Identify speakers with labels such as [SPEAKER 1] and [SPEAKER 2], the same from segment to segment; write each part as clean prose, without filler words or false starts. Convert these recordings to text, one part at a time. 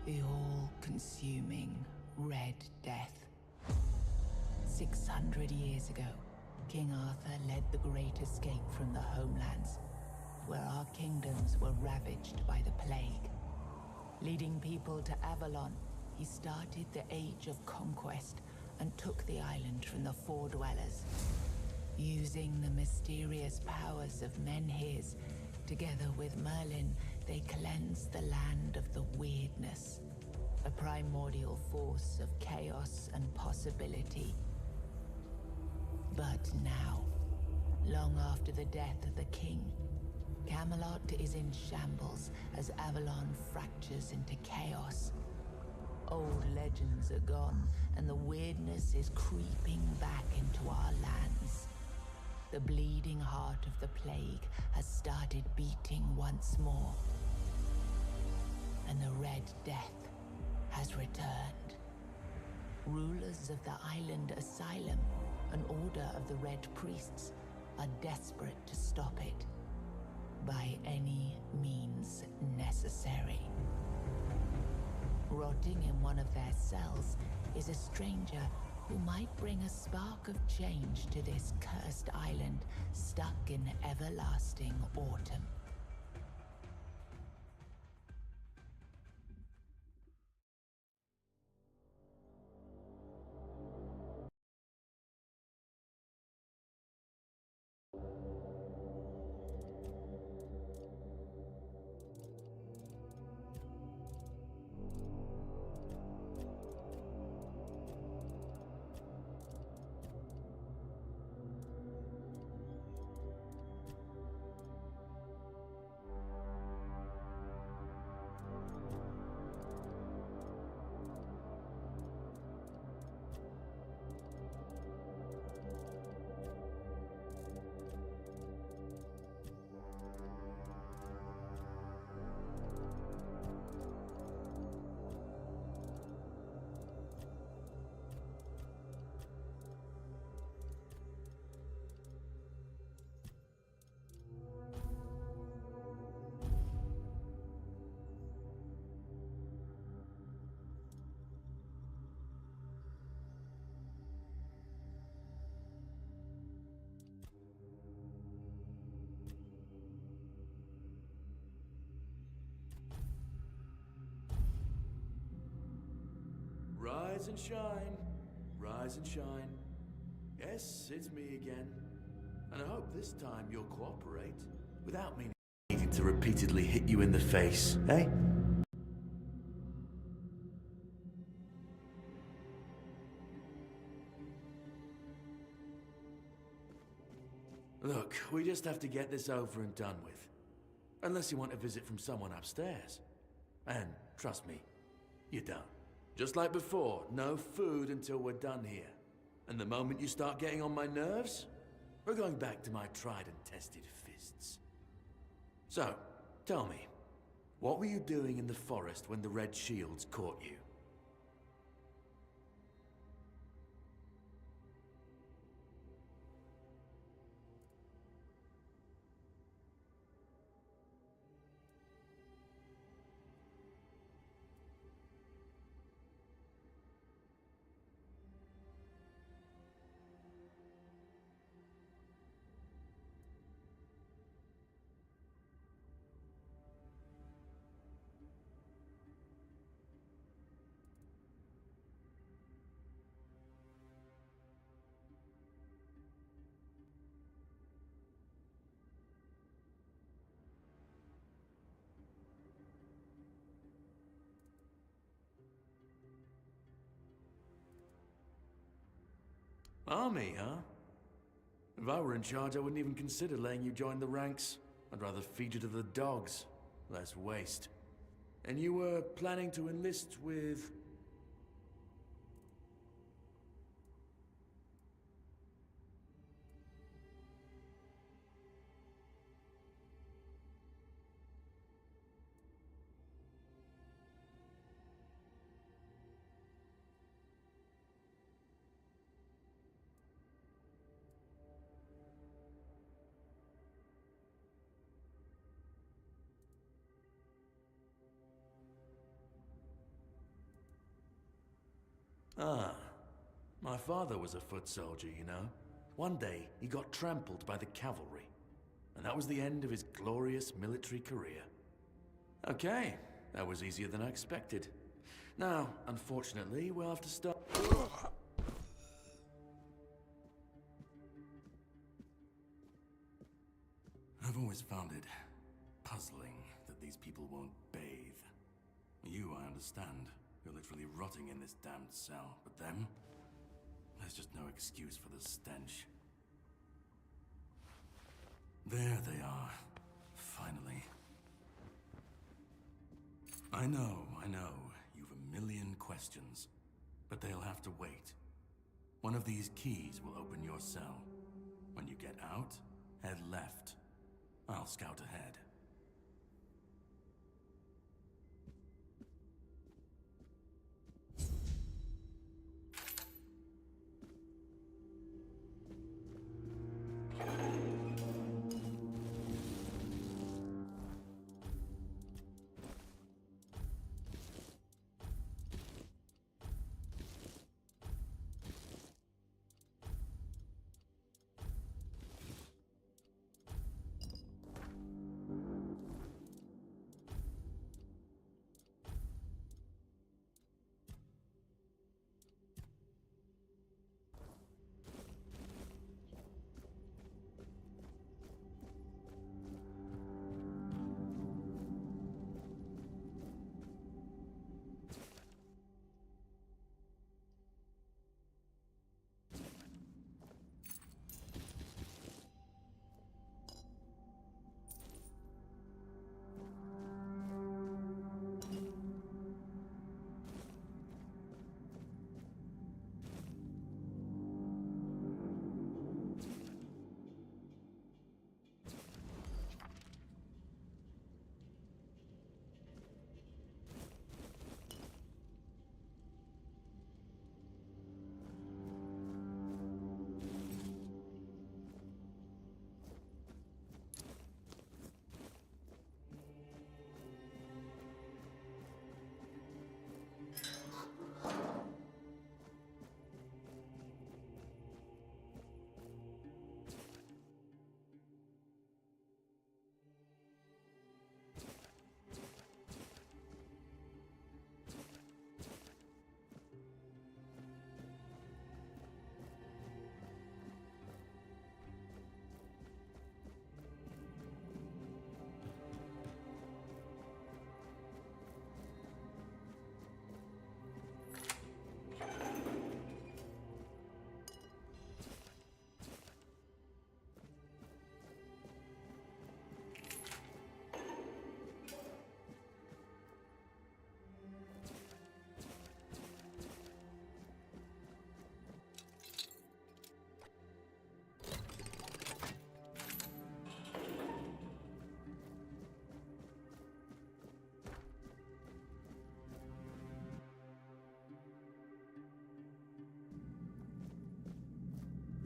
[SPEAKER 1] The all-consuming Red Death. 600 years ago, King Arthur led the Great Escape from the homelands, where our kingdoms were ravaged by the plague. Leading people to Avalon, he started the Age of Conquest and took the island from the Four Dwellers. Using the mysterious powers of Menhirs, together with Merlin, they cleansed the land of the Wyrdness, a primordial force of chaos and possibility. But now, long after the death of the king, Camelot is in shambles as Avalon fractures into chaos. Old legends are gone, and the Wyrdness is creeping back into our lands. The bleeding heart of the plague has started beating once more, and the Red Death has returned. Rulers of the island asylum, an order of the Red Priests, are desperate to stop it by any means necessary. Rotting in one of their cells is a stranger who might bring a spark of change to this cursed island stuck in everlasting autumn.
[SPEAKER 2] Rise and shine, rise and shine. Yes, it's me again. And I hope this time you'll cooperate without me needing to repeatedly hit you in the face, eh? Look, we just have to get this over and done with. Unless you want a visit from someone upstairs. And trust me, you don't. Just like before, no food until we're done here. And the moment you start getting on my nerves, we're going back to my tried and tested fists. So, tell me, what were you doing in the forest when the Red Shields caught you? Army, huh? If I were in charge, I wouldn't even consider letting you join the ranks. I'd rather feed you to the dogs. Less waste. And you were planning to enlist with... Ah, my father was a foot soldier, you know. One day, he got trampled by the cavalry. And that was the end of his glorious military career. Okay, that was easier than I expected. Now, unfortunately, we'll have to start... I've always found it puzzling that these people won't bathe. You, I understand. You're literally rotting in this damned cell. But them? There's just no excuse for the stench. There they are. Finally. I know. You've a million questions. But they'll have to wait. One of these keys will open your cell. When you get out, head left. I'll scout ahead.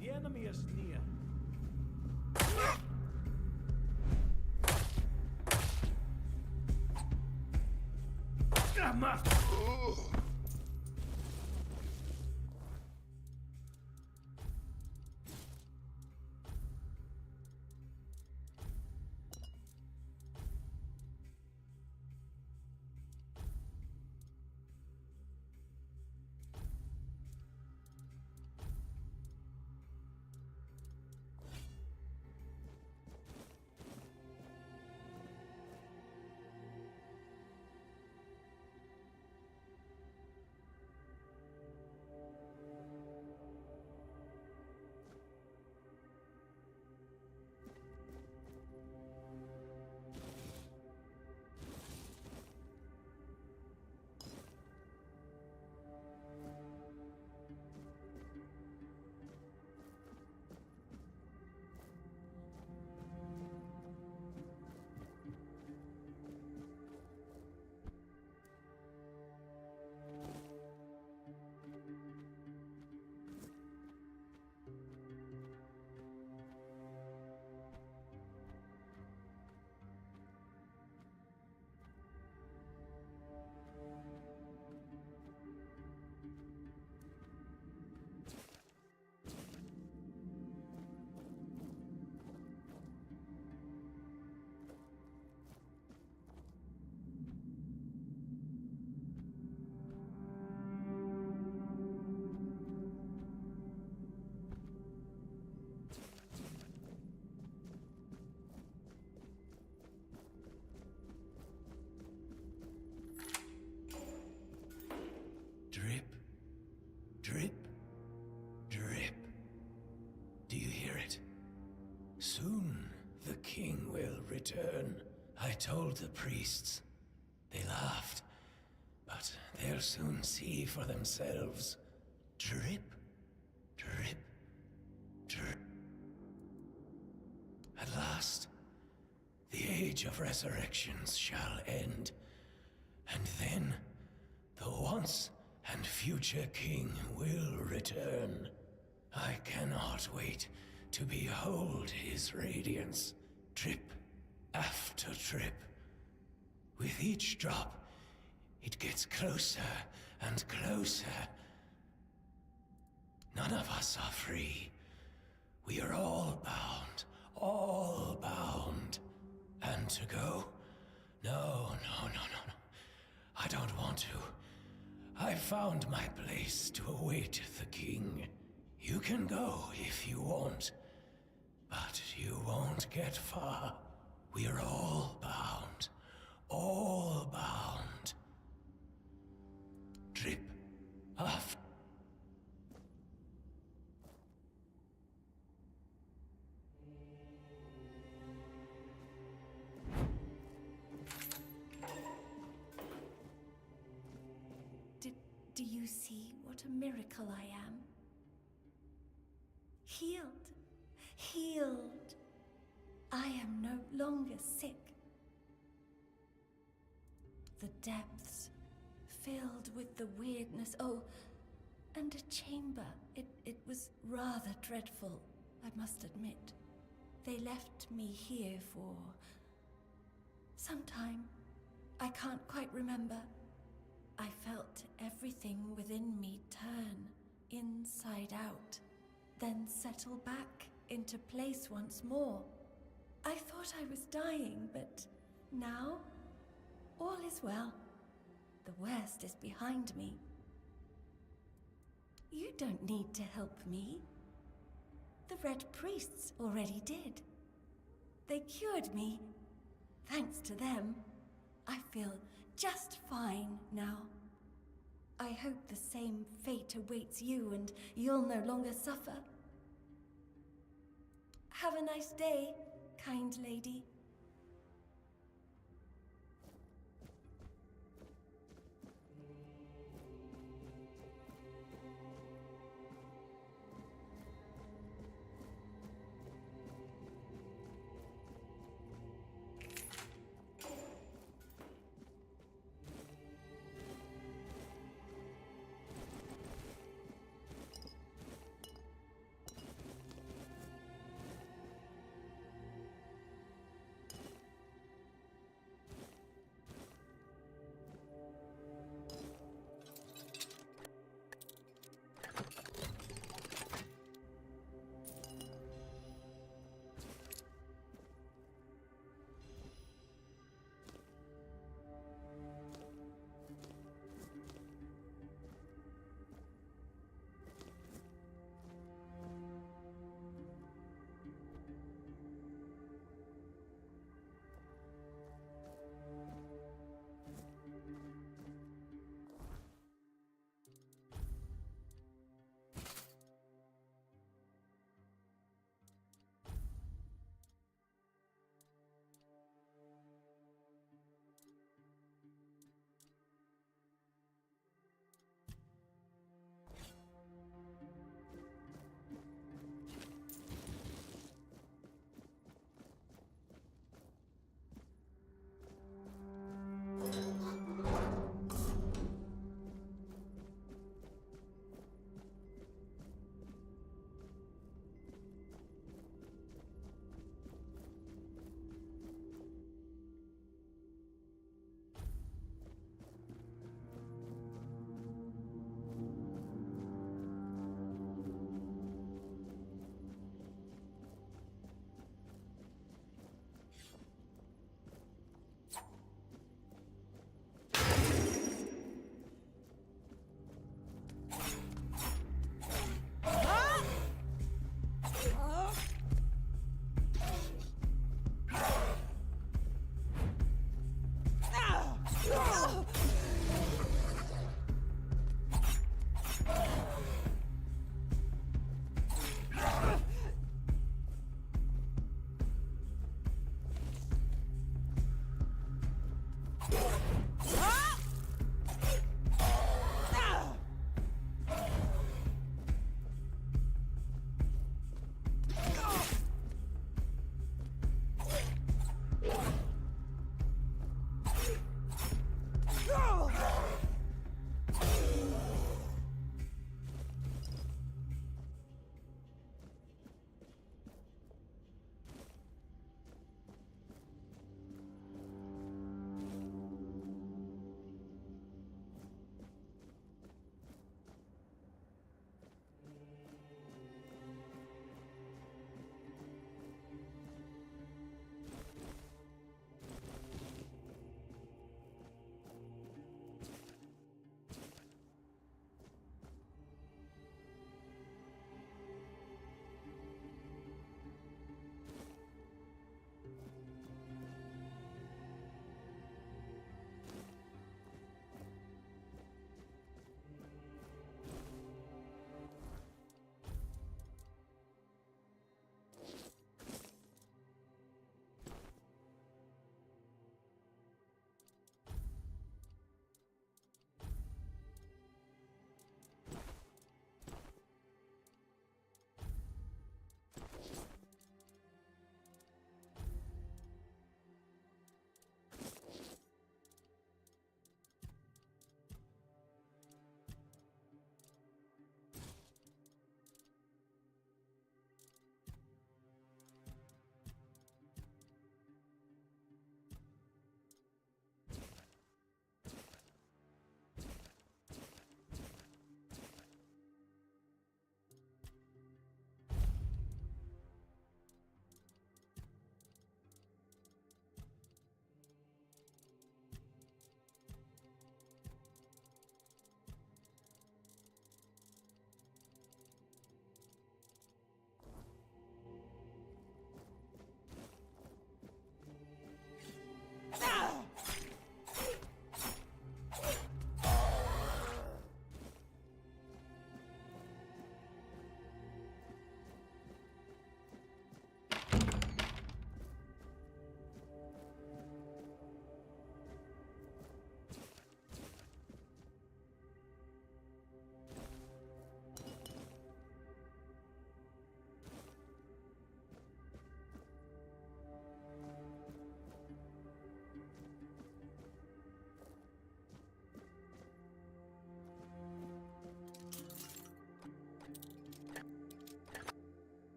[SPEAKER 3] The enemy is near. return. I told the priests. They laughed. But they'll soon see for themselves. Drip, drip, drip. At last, the age of resurrections shall end. And then, the once and future king will return. I cannot wait to behold his radiance, drip after drip. With each drop, it gets closer and closer. None of us are free. We are all bound, all bound. And to go? No. I don't want to. I found my place to await the king. You can go if you want, but you won't get far. We are all bound, all bound. Drip off.
[SPEAKER 4] Do you see what a miracle I am? Healed. Healed. I am no longer sick. The depths, filled with the weirdness. Oh, and a chamber. It was rather dreadful, I must admit. They left me here for some time. I can't quite remember. I felt everything within me turn inside out, then settle back into place once more. I thought I was dying, but now, all is well. The worst is behind me. You don't need to help me. The Red Priests already did. They cured me. Thanks to them, I feel just fine now. I hope the same fate awaits you and you'll no longer suffer. Have a nice day, kind lady.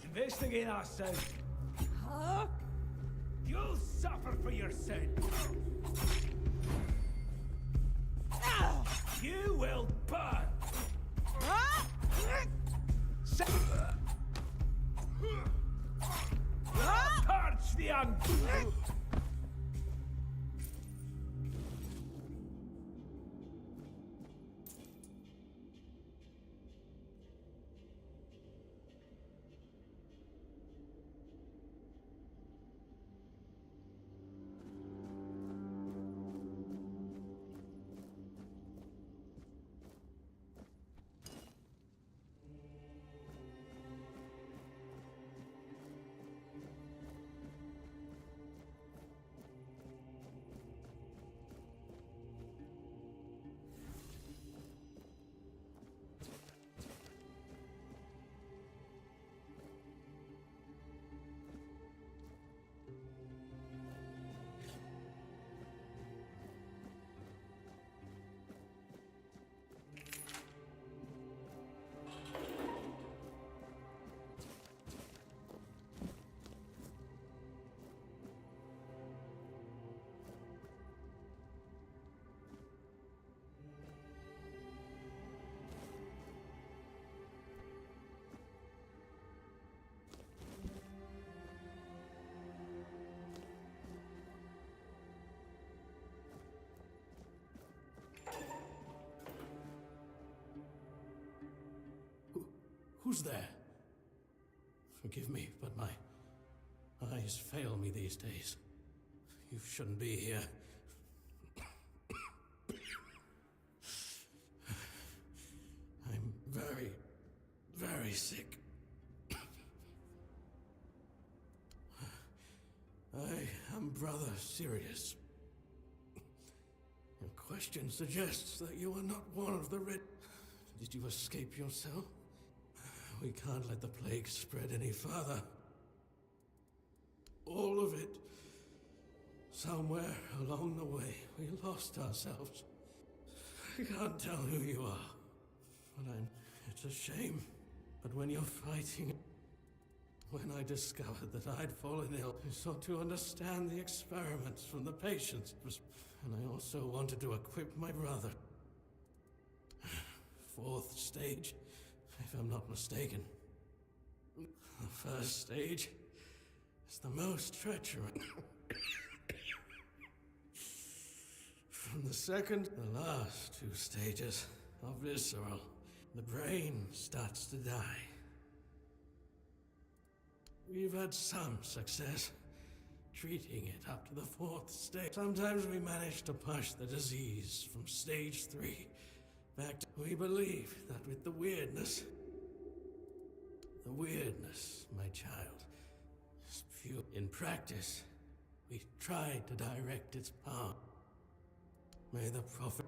[SPEAKER 3] Investigate our sin. Huh? You'll suffer for your sin. You will burn. Purge the untrue. Who's there? Forgive me, but my eyes fail me these days. You shouldn't be here. I'm very, very sick. I am Brother Sirius. Your question suggests that you are not one of the Red. Did you escape yourself? We can't let the plague spread any further. All of it. Somewhere along the way, we lost ourselves. I can't tell who you are, but it's a shame. But when you're fighting, when I discovered that I'd fallen ill, I sought to understand the experiments from the patients, and I also wanted to equip my brother. Fourth stage. If I'm not mistaken. The first stage is the most treacherous. From the second, the last two stages are visceral. The brain starts to die. We've had some success treating it up to the fourth stage. Sometimes we manage to push the disease from stage 3 back to... We believe that with the weirdness, my child, is pure. In practice, we tried to direct its path. May the prophet...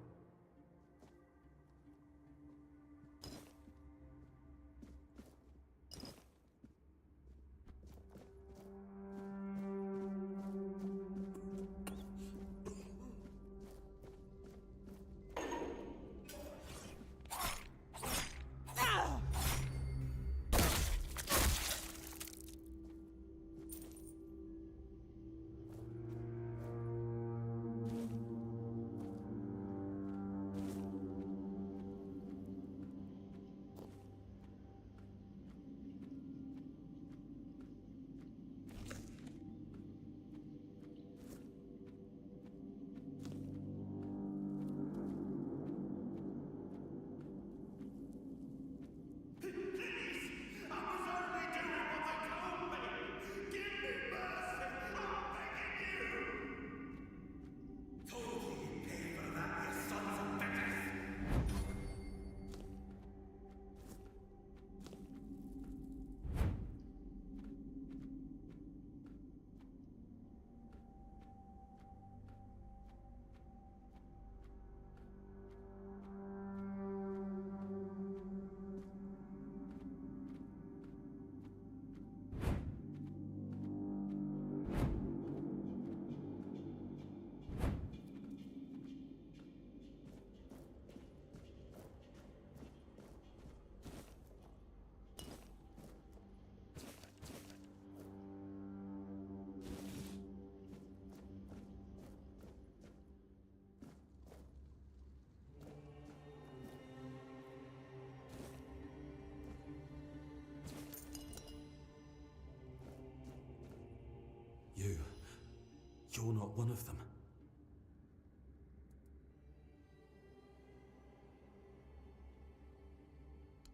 [SPEAKER 5] you're not one of them.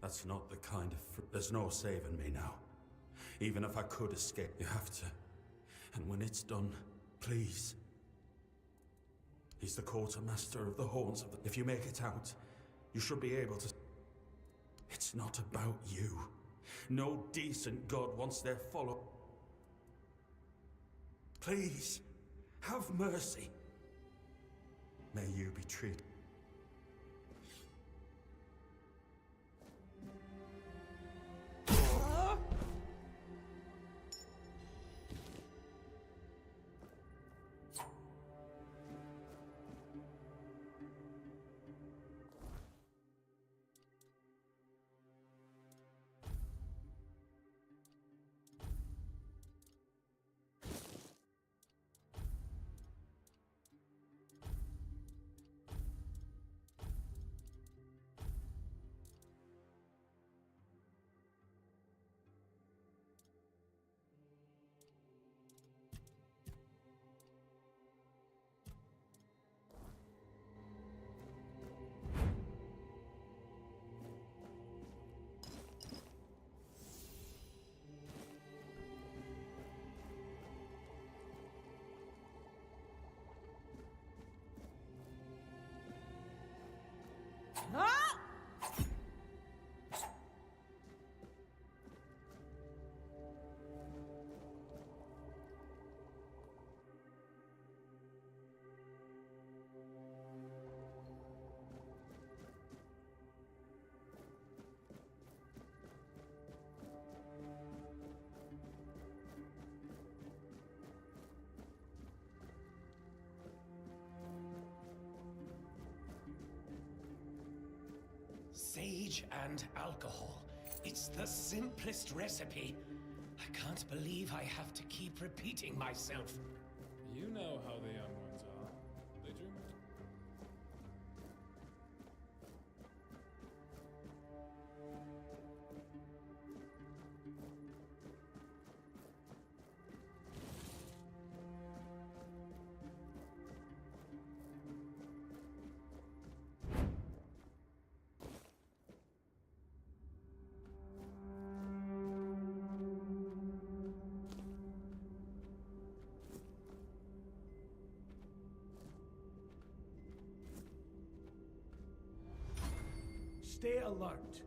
[SPEAKER 5] That's not the kind of... There's no saving me now. Even if I could escape, you have to. And when it's done, please. He's the quartermaster of the horns of the... If you make it out, you should be able to... It's not about you. No decent god wants their follow... Please, have mercy. May you be treated.
[SPEAKER 3] Sage and alcohol. It's the simplest recipe. I can't believe I have to keep repeating myself.
[SPEAKER 6] You know how the young ones are. They dream it.
[SPEAKER 7] Stay alert.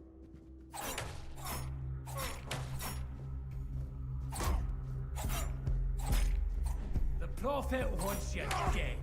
[SPEAKER 7] The Prophet wants you dead.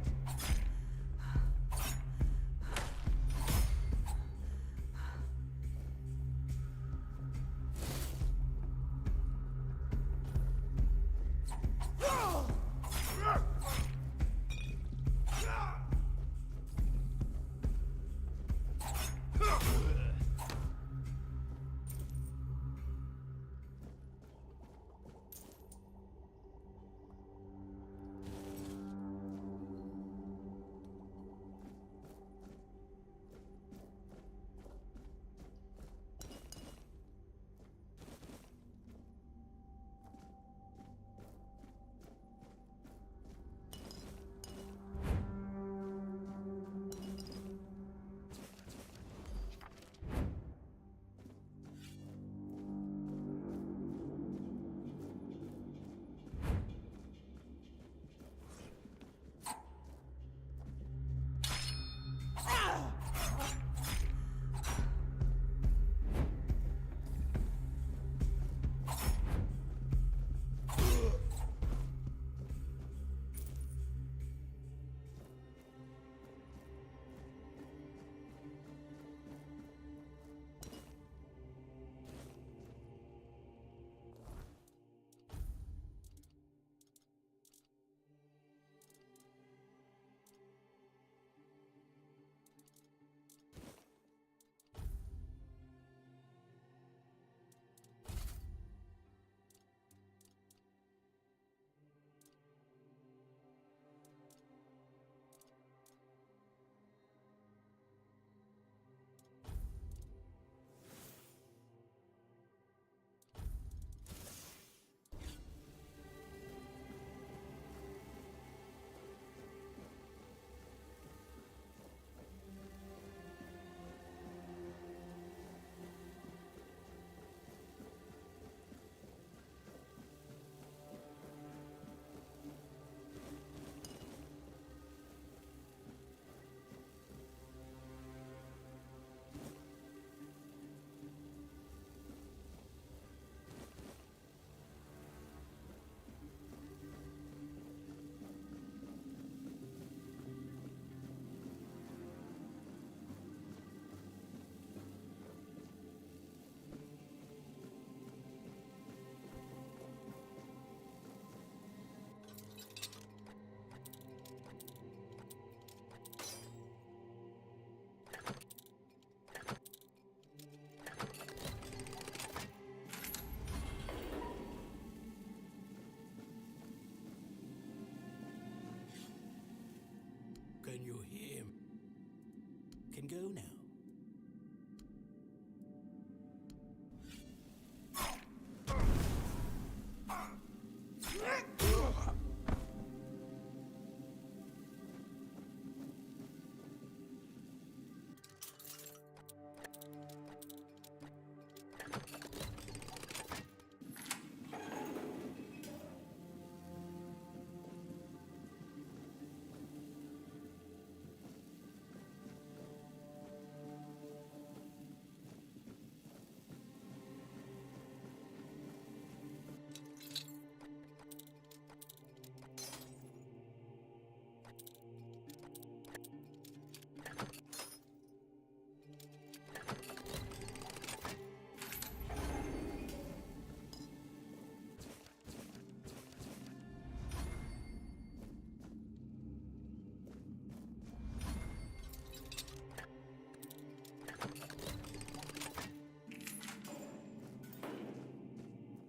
[SPEAKER 8] can go now.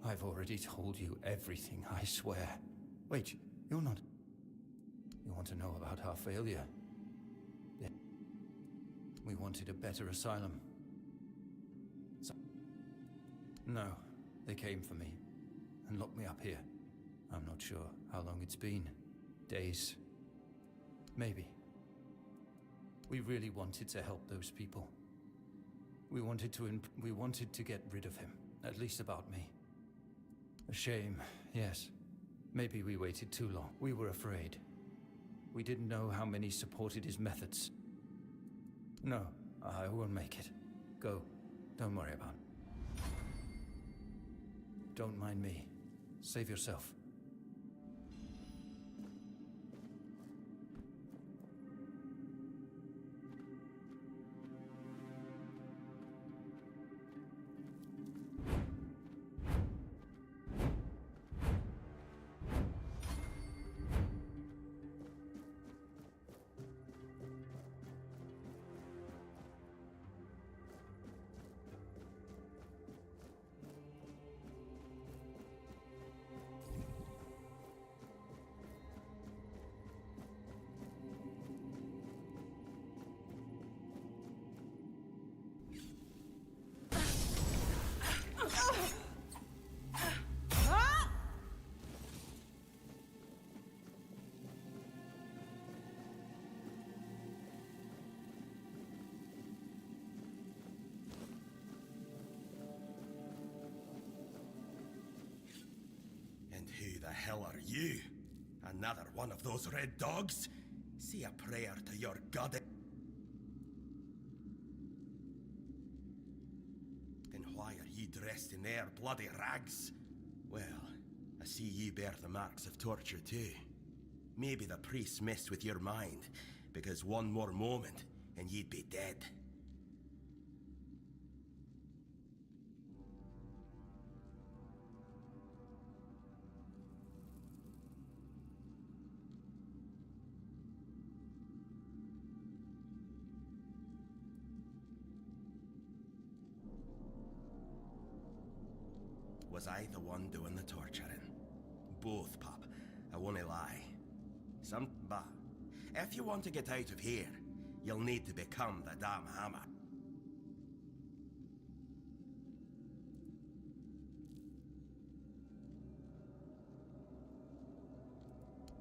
[SPEAKER 3] I've already told you everything, I swear. Wait, you're not... You want to know about our failure? Yeah. We wanted a better asylum. No, they came for me and locked me up here. I'm not sure how long it's been. Days. Maybe. We really wanted to help those people. We wanted to get rid of him, at least about me. A shame, yes. Maybe we waited too long. We were afraid. We didn't know how many supported his methods. No, I won't make it. Go. Don't worry about it. Don't mind me. Save yourself.
[SPEAKER 9] Who the hell are you? Another one of those red dogs? Say a prayer to your god. Then why are ye dressed in their bloody rags? Well, I see ye bear the marks of torture too. Maybe the priests messed with your mind, because one more moment and ye'd be dead. Was I the one doing the torturing? Both, pup. I won't lie. But if you want to get out of here, you'll need to become the damn hammer.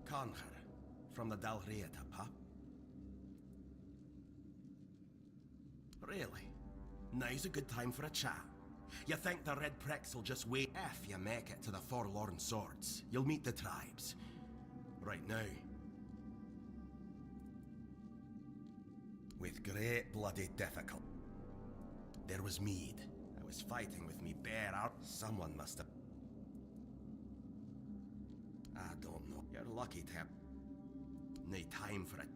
[SPEAKER 9] Conquer, from the Dalrieta, pup. Really? Now's a good time for a chat. You think the red pricks will just wait? If you make it to the Forlorn Swords, you'll meet the tribes. Right now. With great bloody difficulty. There was Mead. I was fighting with me bare out. Someone must have... I don't know. You're lucky to have... No time for it.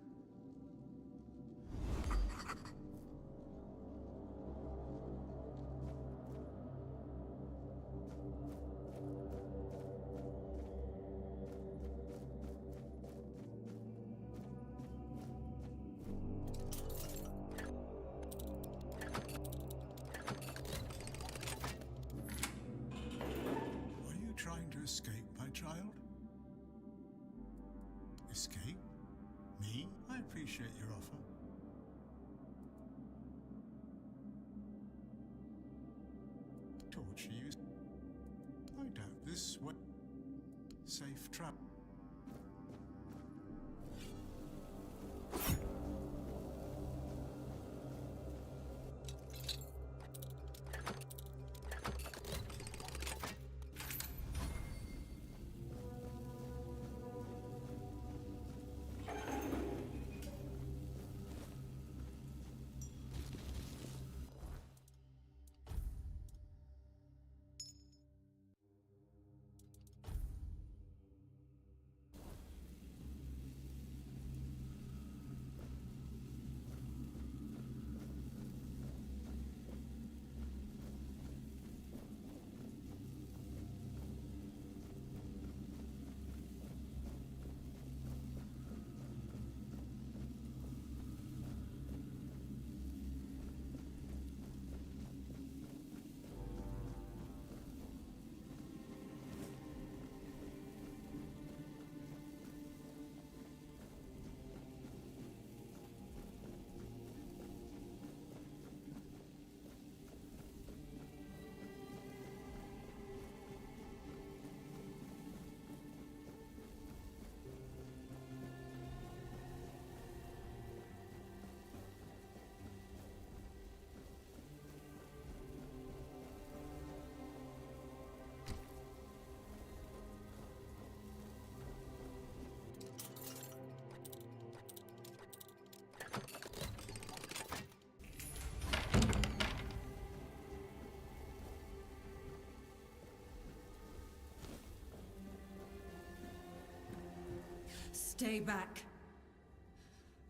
[SPEAKER 10] Escape, my child? Escape? Me? I appreciate your offer. torch you used. I doubt this way. Safe trap.
[SPEAKER 4] Stay back.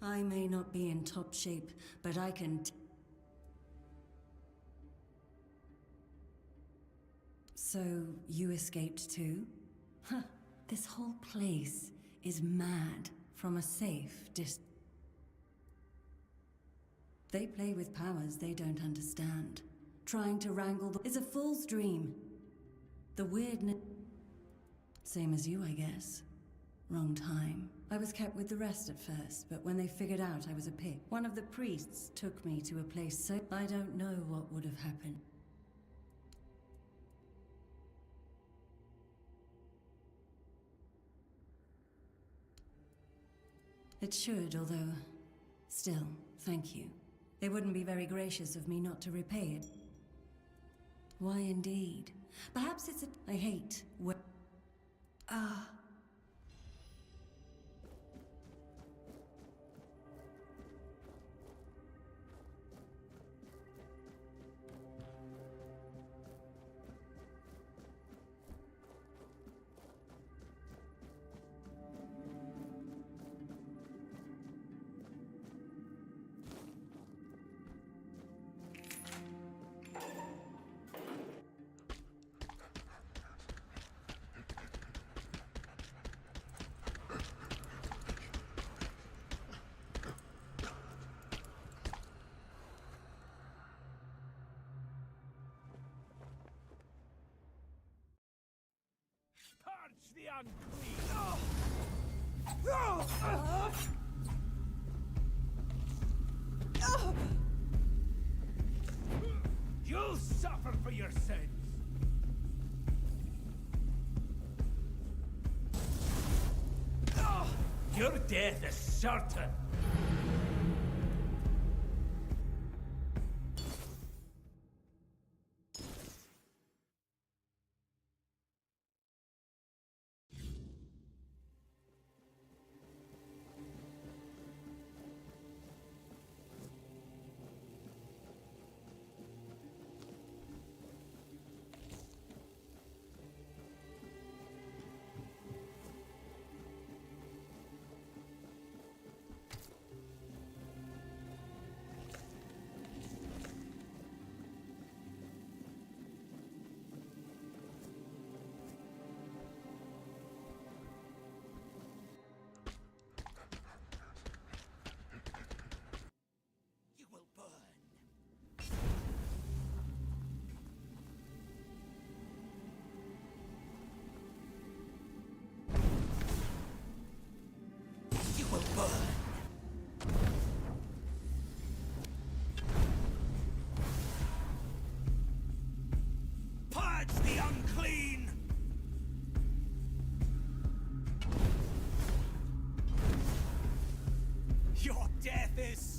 [SPEAKER 4] I may not be in top shape, but I can... So, you escaped too? Huh. This whole place is mad from a safe They play with powers they don't understand. Trying to wrangle the... is a fool's dream. The weirdness... Same as you, I guess. Wrong time. I was kept with the rest at first, but when they figured out I was a pig, one of the priests took me to a place so... I don't know what would have happened. It should, although... Still, thank you. They wouldn't be very gracious of me not to repay it. Why indeed? Perhaps it's a... I hate...
[SPEAKER 7] Purge the unclean! You'll suffer for your sins! Your death is certain!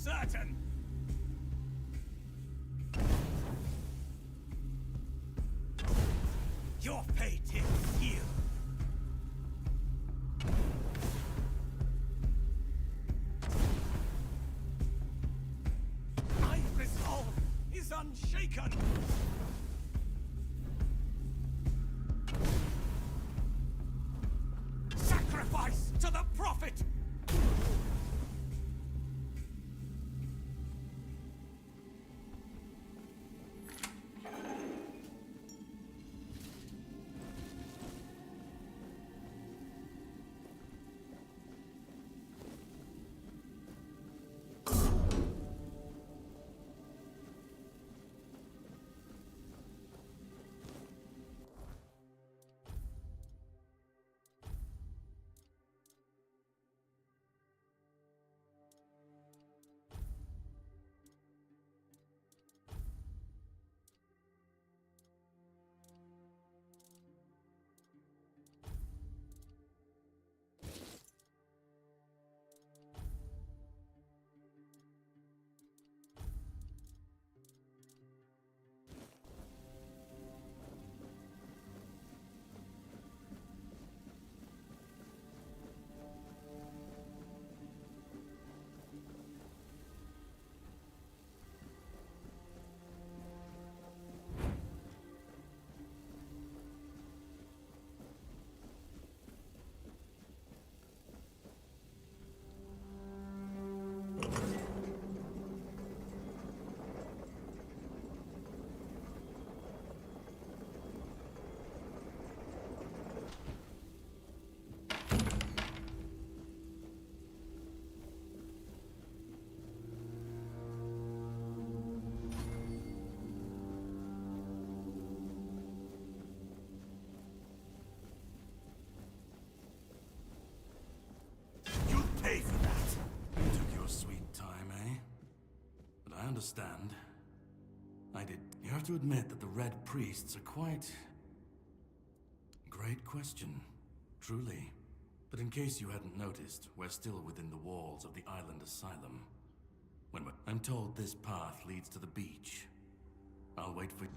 [SPEAKER 7] certain. Your fate is here. My resolve is unshaken. Sacrifice to the prophet!
[SPEAKER 5] Pay for that. You took your sweet time, eh? But I understand. I did. You have to admit that the Red Priests are quite... Great question. Truly. But in case you hadn't noticed, we're still within the walls of the island asylum. I'm told this path leads to the beach. I'll wait for...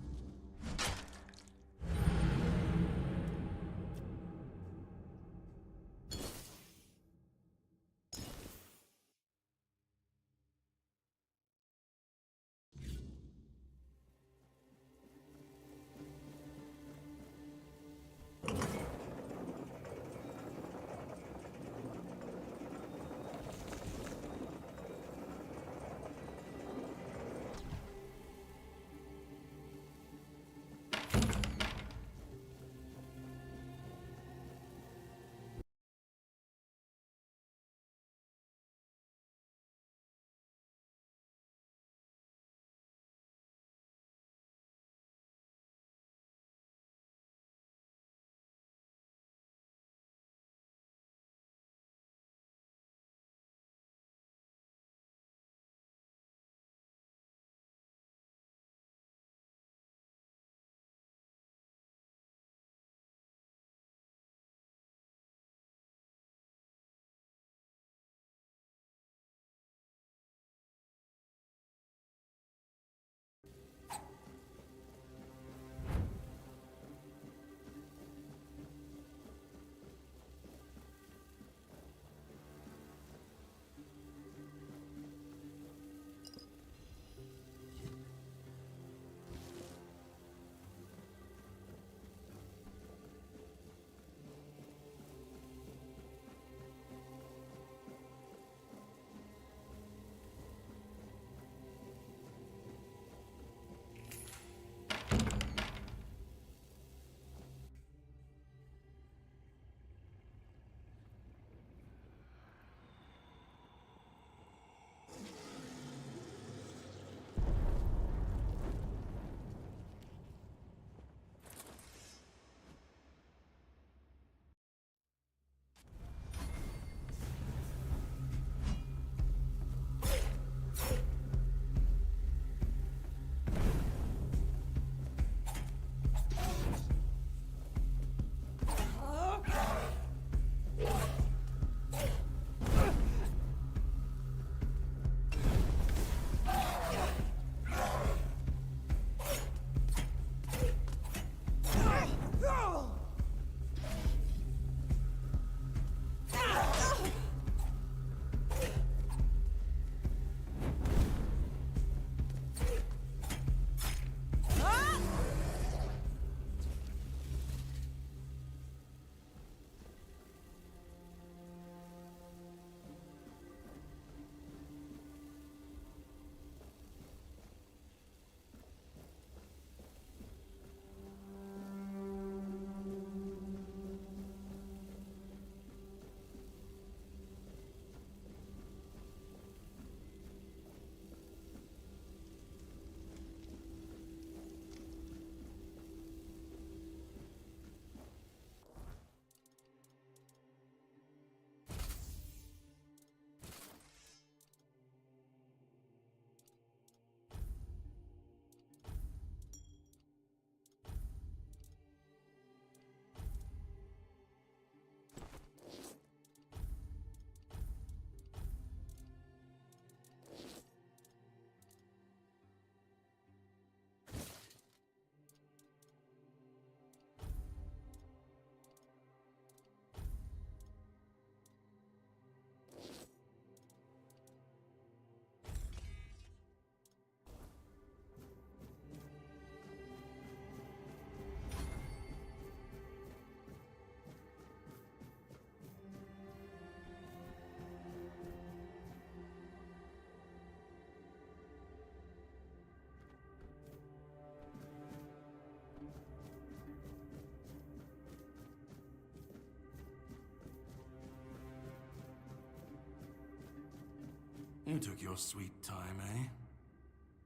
[SPEAKER 2] You took your sweet time, eh?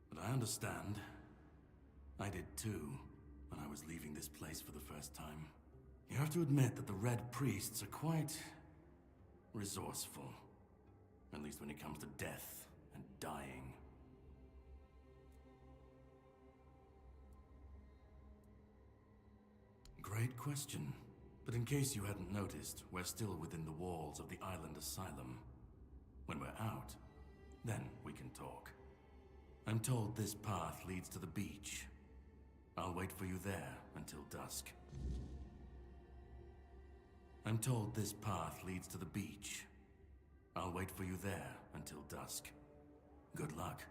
[SPEAKER 2] But I understand. I did too, when I was leaving this place for the first time. You have to admit that the Red Priests are quite resourceful. At least when it comes to death and dying. Great question. But in case you hadn't noticed, we're still within the walls of the island asylum. When we're out, then we can talk. I'm told this path leads to the beach. I'll wait for you there until dusk. I'm told this path leads to the beach. I'll wait for you there until dusk. Good luck.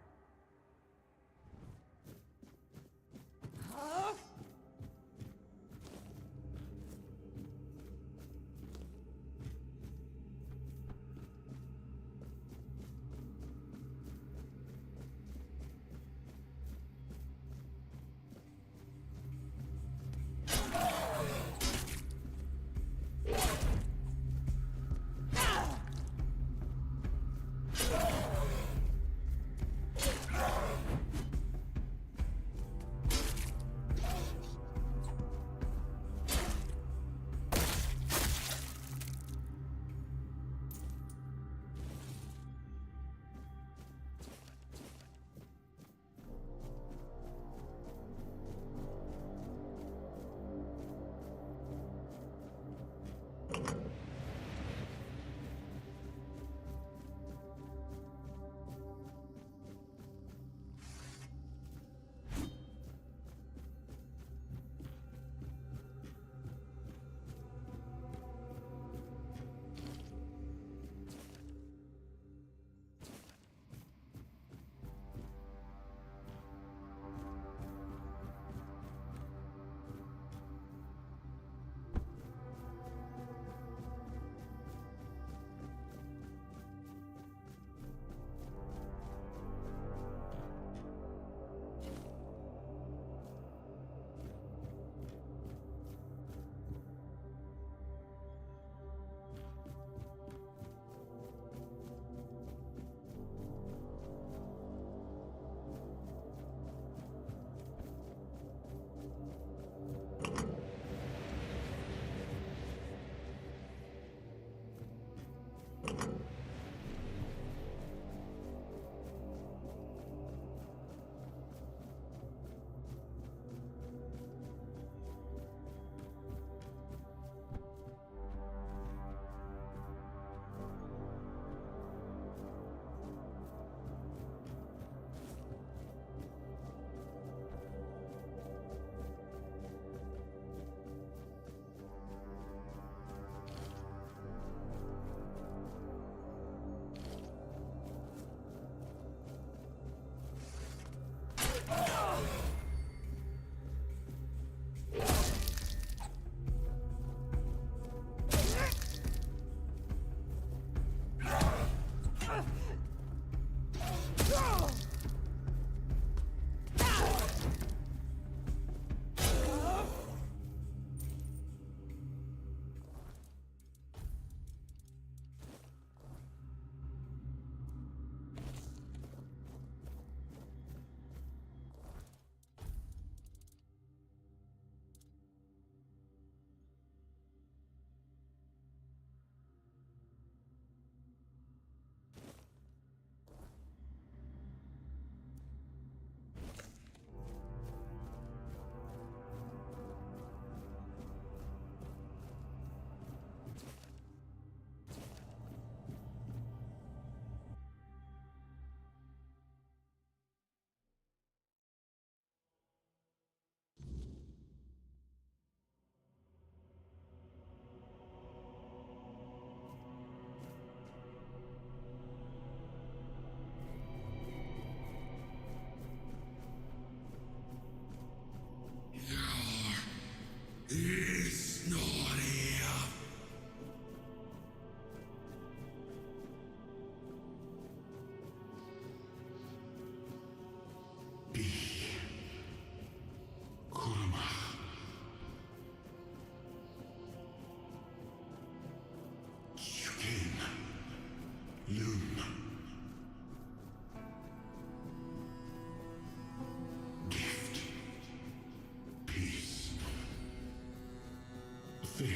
[SPEAKER 10] Fear.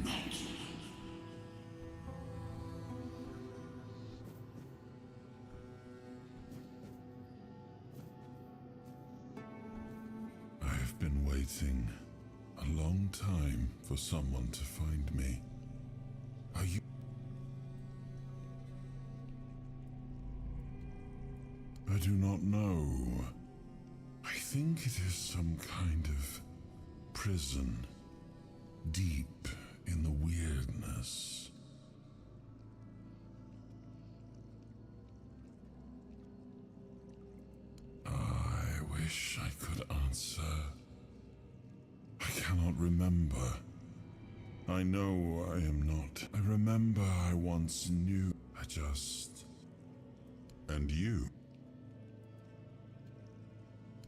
[SPEAKER 10] Not. I've been waiting a long time for someone to find me. Are you? I do not know. I think it is some kind of prison, deep in the Wyrdness. I wish I could answer. I cannot remember. I know I am not. I remember I once knew. I just... And you?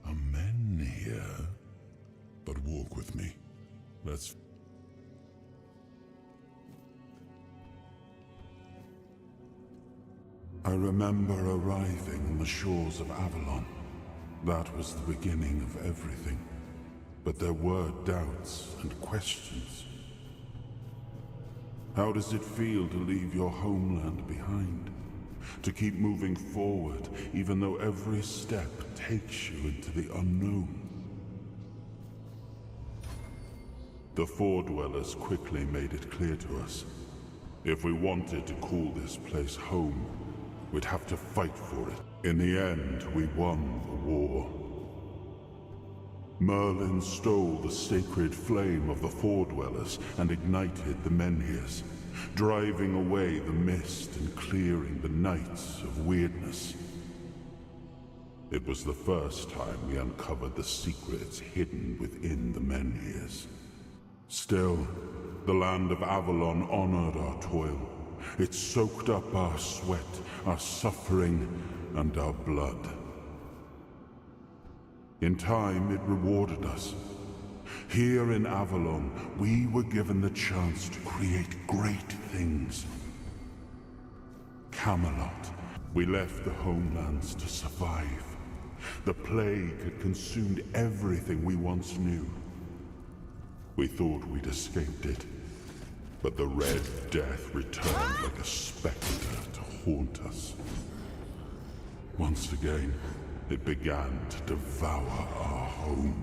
[SPEAKER 10] Are men here? But walk with me. Let's... I remember arriving on the shores of Avalon. That was the beginning of everything. But there were doubts and questions. How does it feel to leave your homeland behind? To keep moving forward, even though every step takes you into the unknown? The Four Dwellers quickly made it clear to us. If we wanted to call this place home, we'd have to fight for it. In the end, we won the war. Merlin stole the sacred flame of the Four Dwellers and ignited the Menhirs, driving away the mist and clearing the nights of Wyrdness. It was the first time we uncovered the secrets hidden within the Menhirs. Still, the land of Avalon honored our toil. It soaked up our sweat, our suffering, and our blood. In time, it rewarded us. Here in Avalon, we were given the chance to create great things. Camelot. We left the homelands to survive. The plague had consumed everything we once knew. We thought we'd escaped it, but the Red Death returned like a specter to haunt us. Once again, it began to devour our home.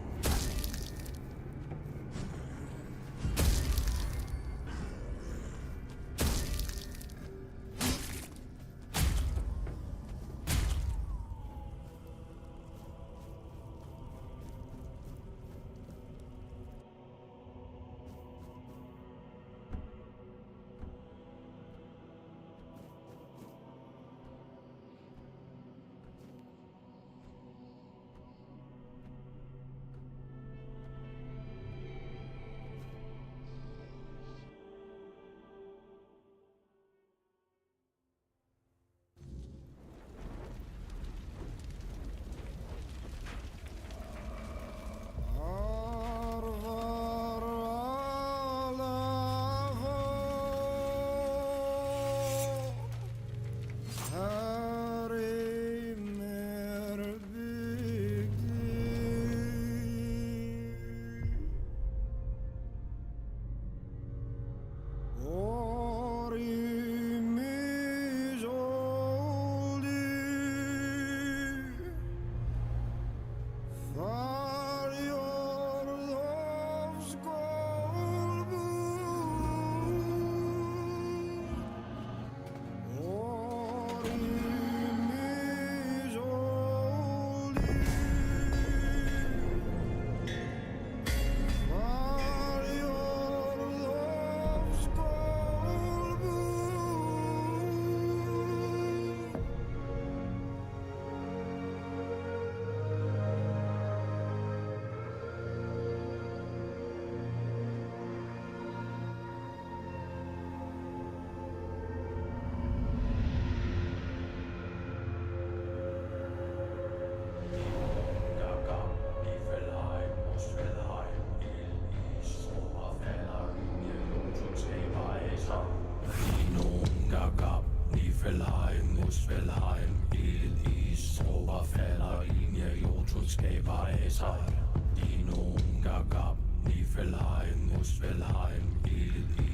[SPEAKER 3] Skaber af sig. Dino gagab, ni forlejen, Muspelheim,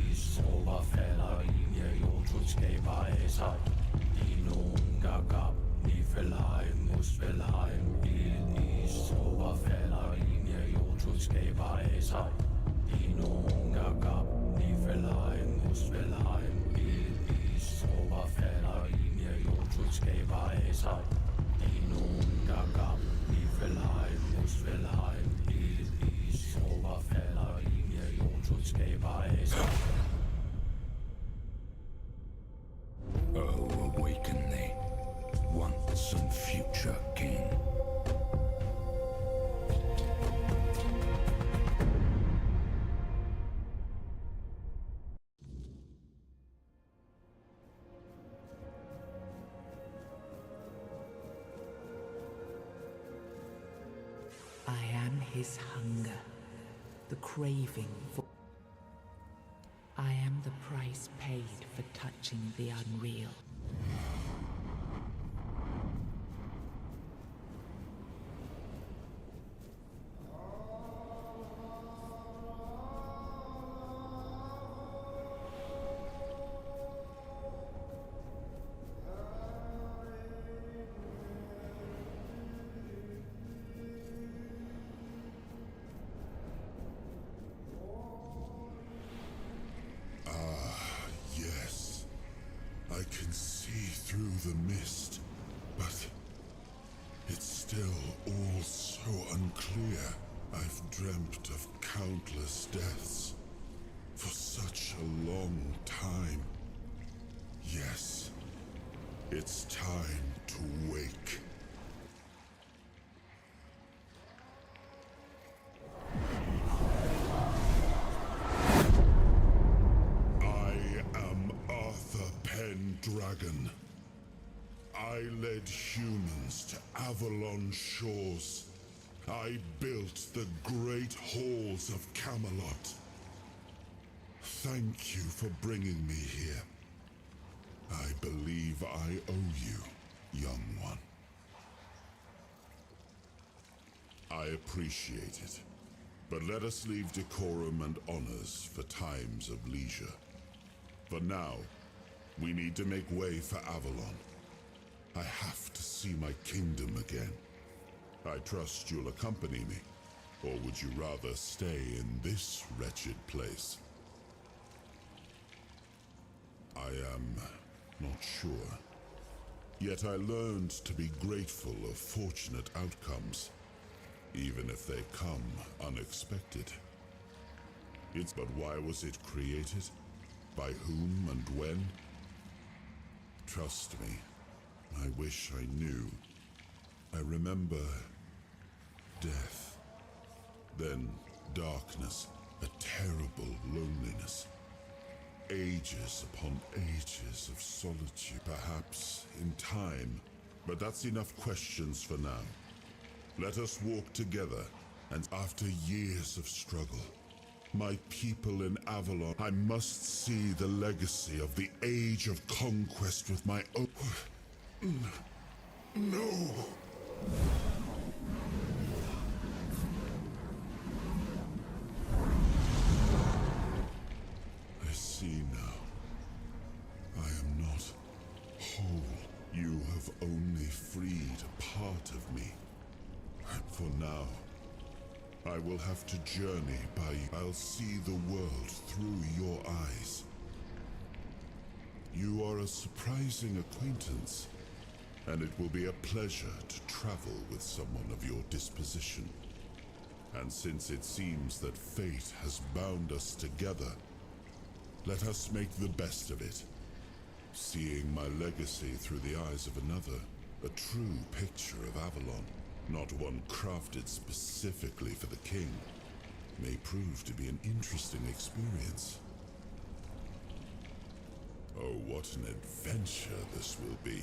[SPEAKER 3] Is, Oberfäller, Linie, Jotunskæber, Esai, Dinunga, Gab, Niflheim, Muspelheim, Is, Oberfäller, Linie, Jotunskæber, Esai, Dinunga, Gab, Niflheim, Muspelheim, Is, Oberfäller, Linie, Jotunskæber, Esai, Dinunga, Gab, Niflheim, Muspelheim, Is, Oberfäller, Linie, Jotunskæber, Esai. Oh, awaken thee, once and future king.
[SPEAKER 1] I am his hunger, the craving for... I am the price paid for touching the unreal.
[SPEAKER 10] Yes, I can see through the mist, but it's still all so unclear. I've dreamt of countless deaths for such a long time. Yes, it's time to wake. Dragon. I led humans to Avalon shores. I built the great halls of Camelot. Thank you for bringing me here. I believe I owe you, young one. I appreciate it, but let us leave decorum and honors for times of leisure. For now, we need to make way for Avalon. I have to see my kingdom again. I trust you'll accompany me, or would you rather stay in this wretched place? I am not sure. Yet I learned to be grateful of fortunate outcomes, even if they come unexpected. But why was it created? By whom and when? Trust me, I wish I knew. I remember death, then darkness, a terrible loneliness. Ages upon ages of solitude, perhaps in time, but that's enough questions for now. Let us walk together, and after years of struggle, my people in Avalon, I must see the legacy of the Age of Conquest with my own... No! I see now. I am not whole. You have only freed a part of me. And for now, I will have to journey by you. I'll see the world through your eyes. You are a surprising acquaintance, and it will be a pleasure to travel with someone of your disposition. And since it seems that fate has bound us together, let us make the best of it. Seeing my legacy through the eyes of another, a true picture of Avalon. Not one crafted specifically for the king, may prove to be an interesting experience. Oh, what an adventure this will be.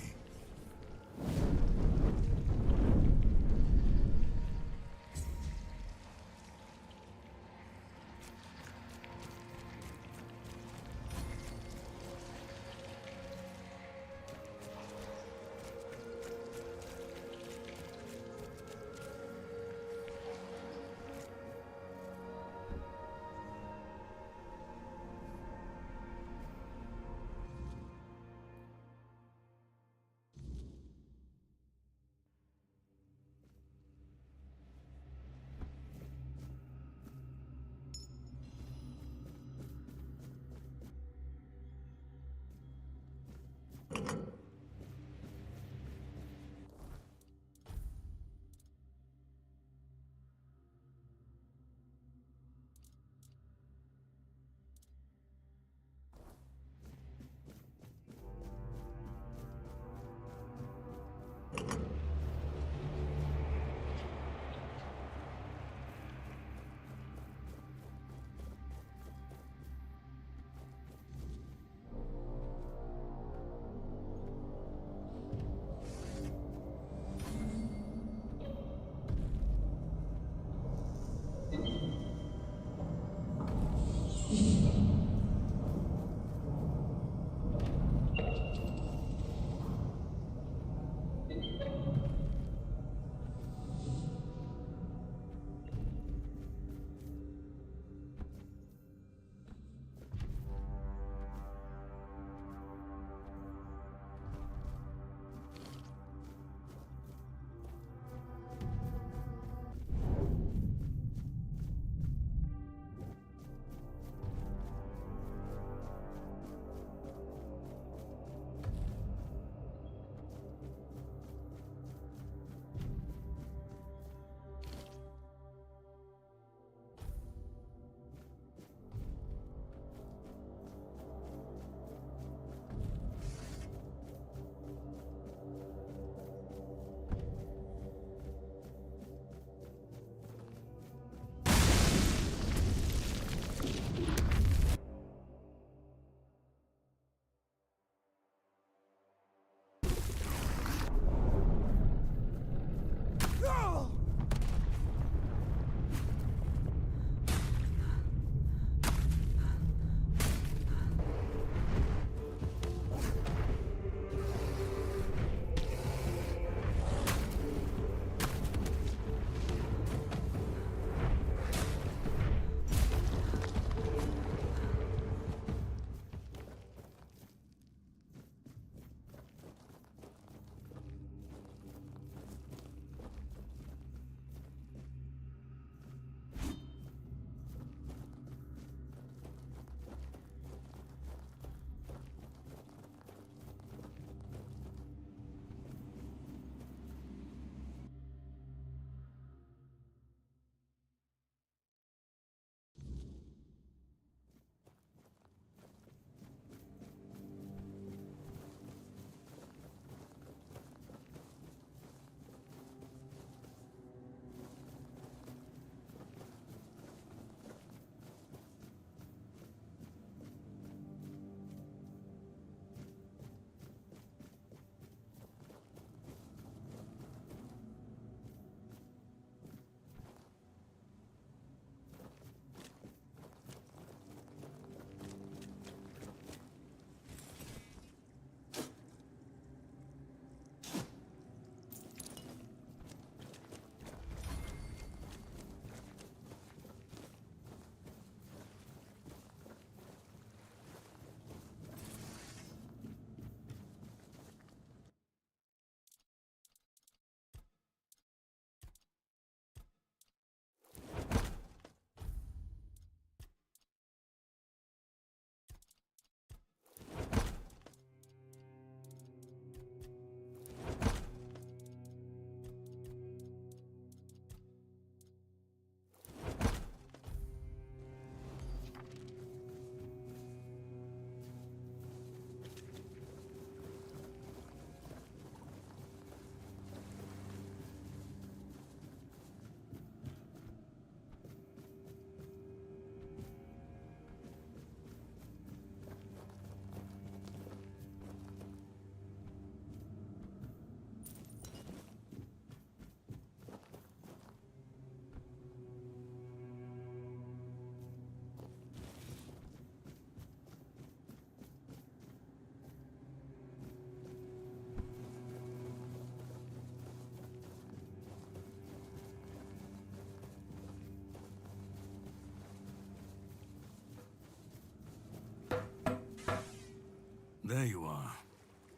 [SPEAKER 2] There you are.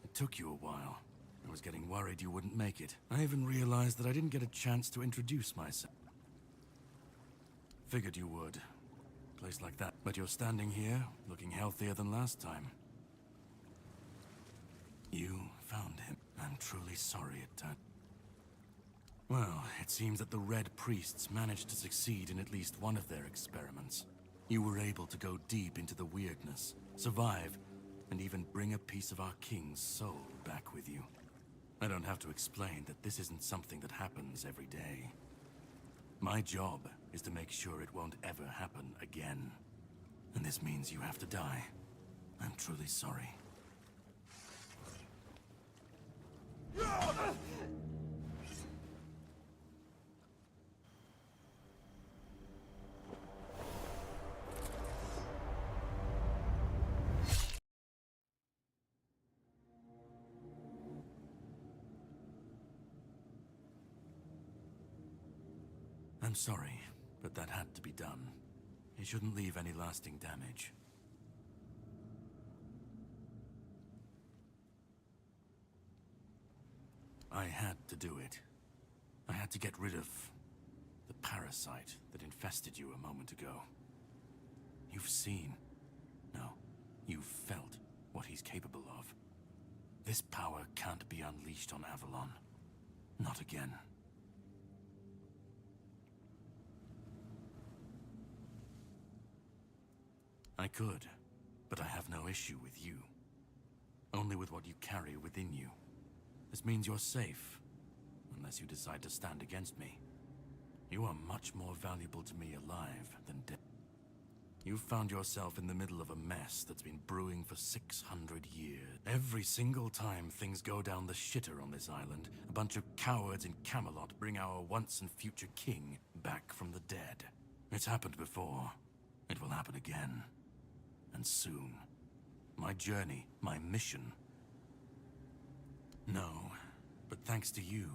[SPEAKER 2] It took you a while. I was getting worried you wouldn't make it. I even realized that I didn't get a chance to introduce myself. Figured you would. Place like that. But you're standing here, looking healthier than last time. You found him. I'm truly sorry it turned. Well, it seems that the Red Priests managed to succeed in at least one of their experiments. You were able to go deep into the Wyrdness, survive, and even bring a piece of our king's soul back with you. I don't have to explain that this isn't something that happens every day. My job is to make sure it won't ever happen again. And this means you have to die. I'm truly sorry. I'm sorry, but that had to be done. It shouldn't leave any lasting damage. I had to do it. I had to get rid of the parasite that infested you a moment ago. You've seen, no, you've felt what he's capable of. This power can't be unleashed on Avalon. Not again. I could, but I have no issue with you. Only with what you carry within you. This means you're safe, unless you decide to stand against me. You are much more valuable to me alive than dead. You've found yourself in the middle of a mess that's been brewing for 600 years. Every single time things go down the shitter on this island, a bunch of cowards in Camelot bring our once and future king back from the dead. It's happened before. It will happen again. And soon. My journey, my mission. No, but thanks to you,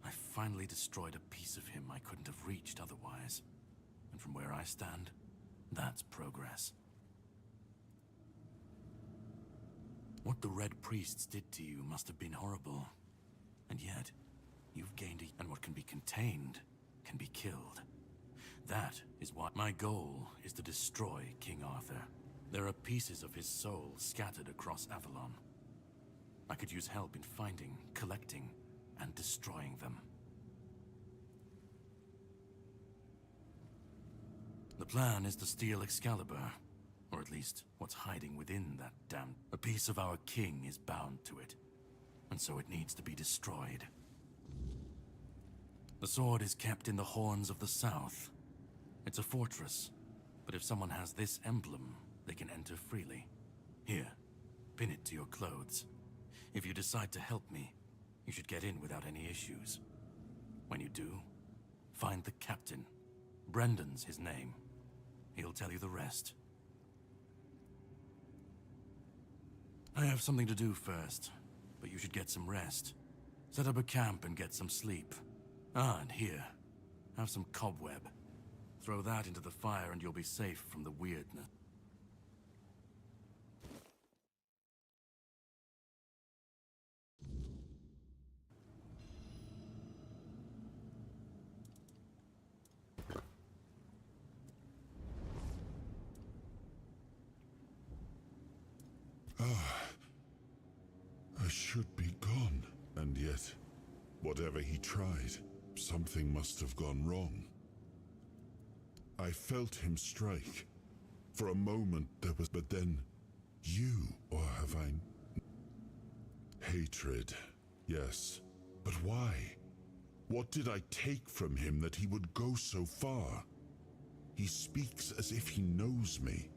[SPEAKER 2] I finally destroyed a piece of him I couldn't have reached otherwise. And from where I stand, that's progress. What the Red Priests did to you must have been horrible. And yet, you've gained and what can be contained can be killed. That is what my goal is, to destroy King Arthur. There are pieces of his soul scattered across Avalon. I could use help in finding, collecting, and destroying them. The plan is to steal Excalibur, or at least what's hiding within that damn... A piece of our king is bound to it, and so it needs to be destroyed. The sword is kept in the Horns of the South. It's a fortress, but if someone has this emblem, they can enter freely. Here, pin it to your clothes. If you decide to help me, you should get in without any issues. When you do, find the captain. Brendan's his name. He'll tell you the rest. I have something to do first, but you should get some rest. Set up a camp and get some sleep. Ah, and here, have some cobweb. Throw that into the fire and you'll be safe from the Wyrdness.
[SPEAKER 10] I should be gone. And yet, whatever he tried, something must have gone wrong. I felt him strike. For a moment there was, but then, you, or have I... Hatred, yes. But why? What did I take from him that he would go so far? He speaks as if he knows me.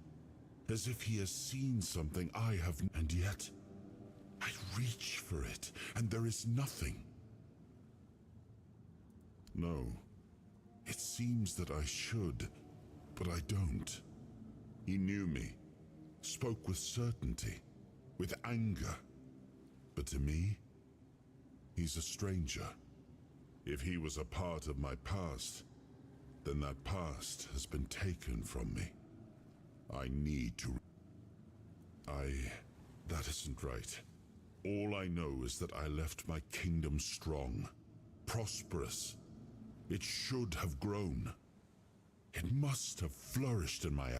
[SPEAKER 10] As if he has seen something I have, and yet, I reach for it, and there is nothing. No, it seems that I should, but I don't. He knew me, spoke with certainty, with anger. But to me, he's a stranger. If he was a part of my past, then that past has been taken from me. I need to... I That isn't right. All I know is that I left my kingdom strong, prosperous. It should have grown. It must have flourished in my...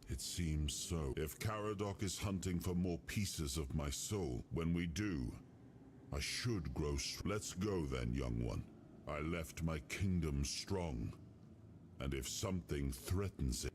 [SPEAKER 10] It seems so. If Caradoc is hunting for more pieces of my soul, when we do, I should grow... Let's go then, young one. I left my kingdom strong, and if something threatens it...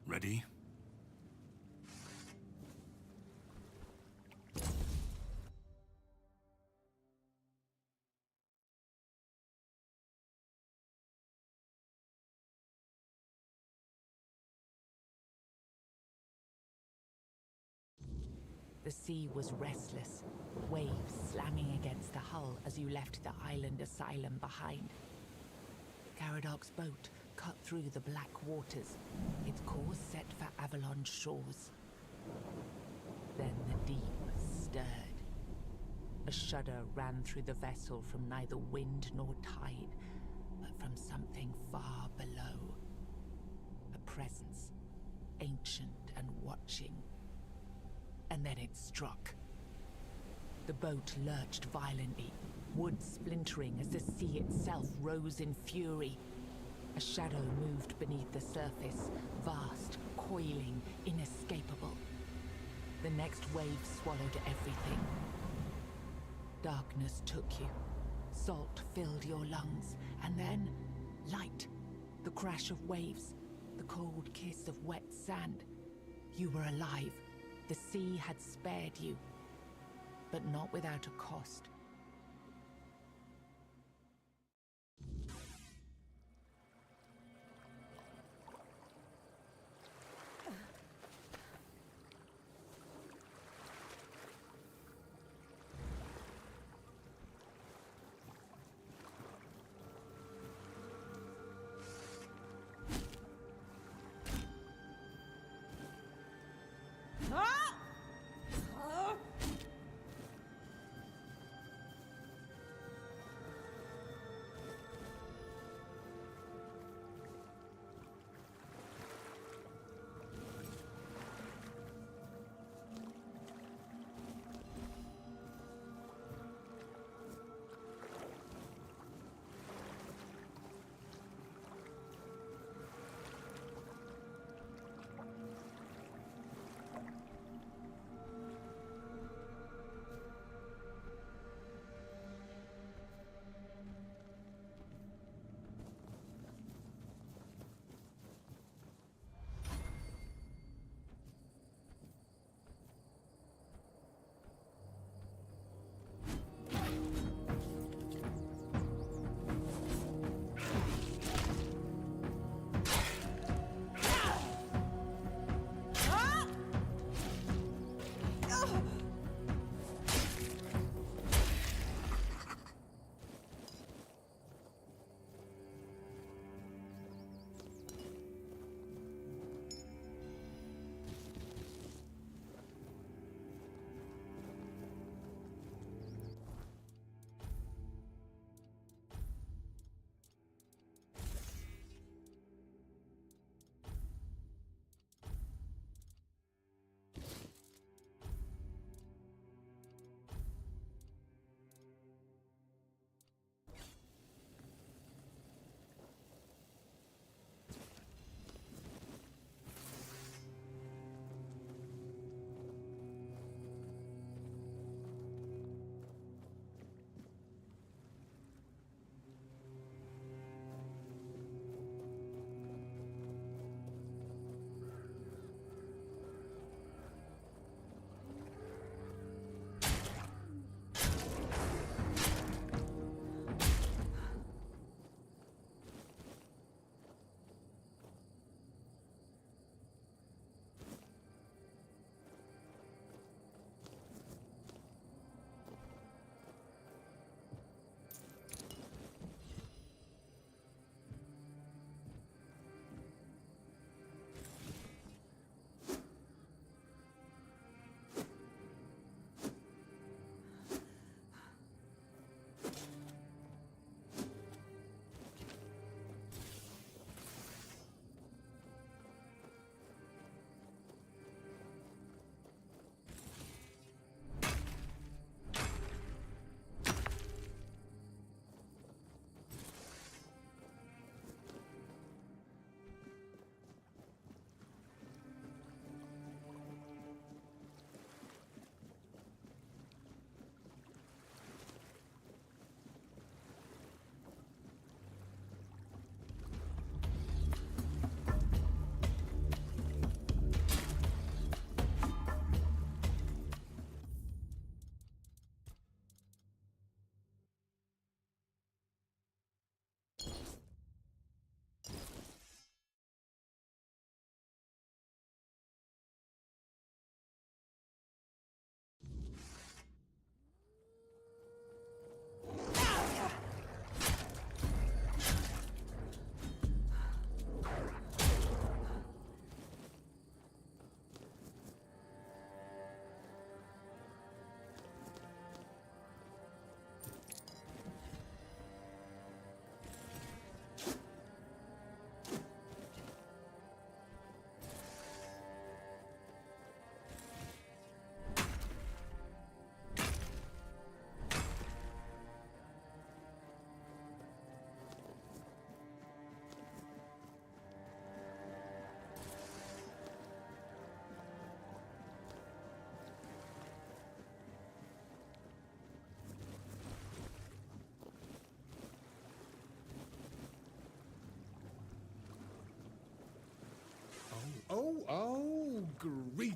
[SPEAKER 2] Ready?
[SPEAKER 1] The sea was restless, waves slamming against the hull as you left the island asylum behind. Caradoc's boat cut through the black waters, its course set for Avalon's shores. Then the deep stirred. A shudder ran through the vessel from neither wind nor tide, but from something far below. A presence, ancient and watching. And then it struck. The boat lurched violently, wood splintering as the sea itself rose in fury. A shadow moved beneath the surface, vast, coiling, inescapable. The next wave swallowed everything. Darkness took you. Salt filled your lungs, and then light. The crash of waves, the cold kiss of wet sand. You were alive. The sea had spared you, but not without a cost.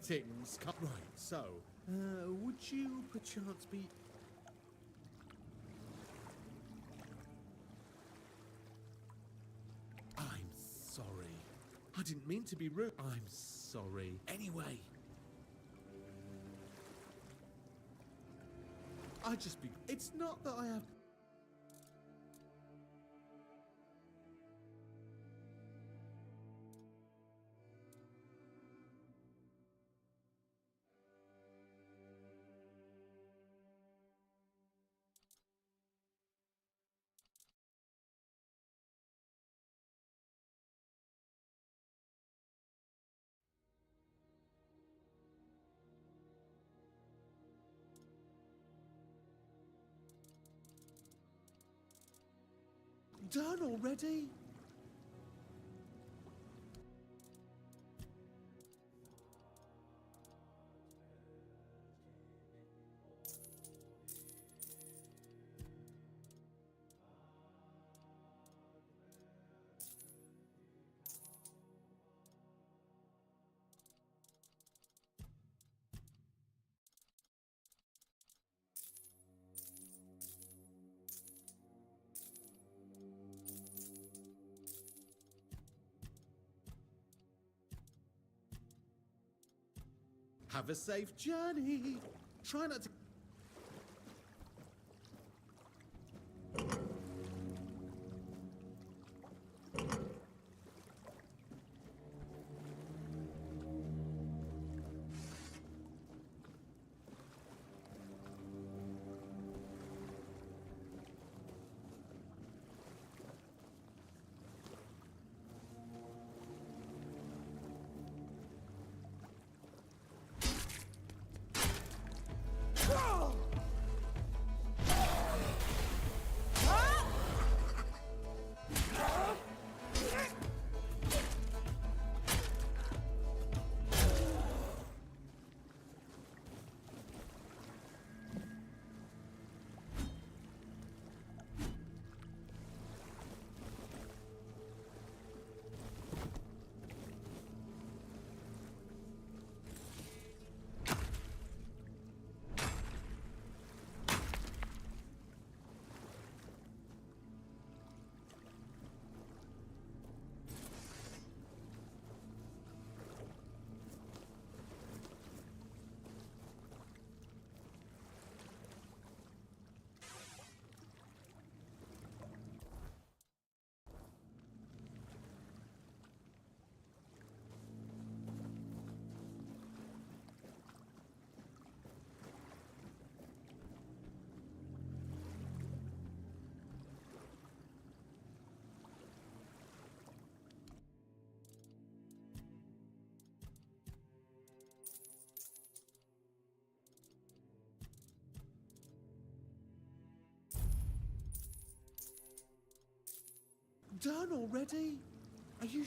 [SPEAKER 8] Greetings. Right, so, would you perchance be... I'm sorry. I didn't mean to be rude. I'm sorry. Anyway. It's not that I have... Done already? Have a safe journey. Try not to... Done already? Are you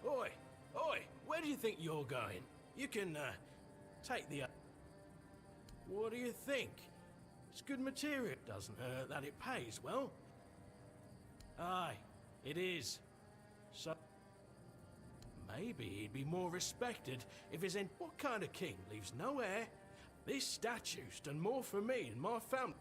[SPEAKER 3] Oi! Oi! Where do you think you're going? You can, take the... What do you think? It's good material. It doesn't hurt that it pays well. Aye, it is.
[SPEAKER 7] So maybe he'd be more respected if his what kind of king leaves no heir? This statue's done more for me and my family.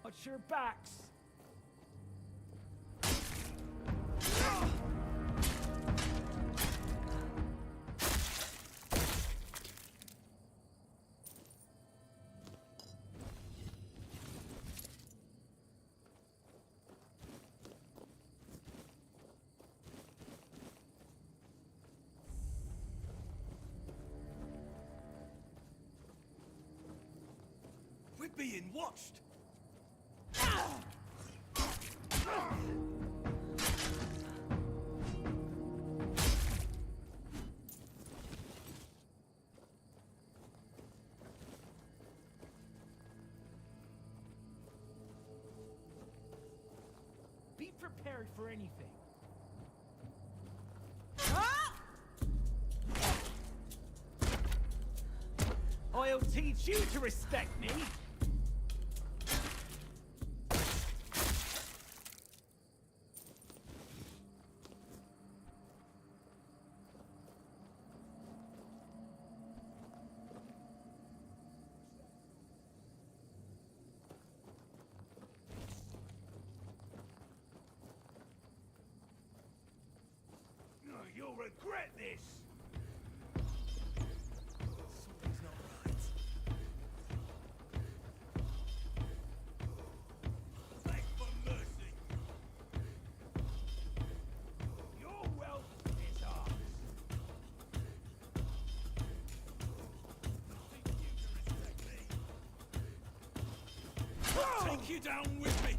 [SPEAKER 11] Watch your backs.
[SPEAKER 3] We're being watched.
[SPEAKER 11] Be prepared for anything. I'll teach you to respect me.
[SPEAKER 3] You'll regret this.
[SPEAKER 11] Something's not right.
[SPEAKER 3] Beg for mercy. Your wealth is ours. Nothing you to respect me. Take you down with me.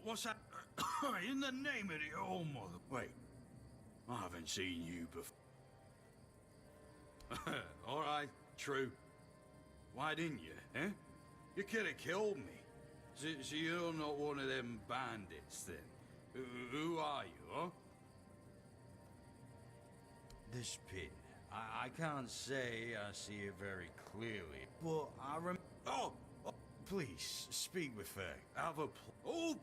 [SPEAKER 3] What's that? In the name of the old mother... Wait. I haven't seen you before. Alright, true. Why didn't you, eh? You could have killed me. So you're not one of them bandits, then? Who are you, huh?
[SPEAKER 12] This pin. I can't say I see it very clearly, but I
[SPEAKER 3] Oh, please, speak with her. Have a... Oh,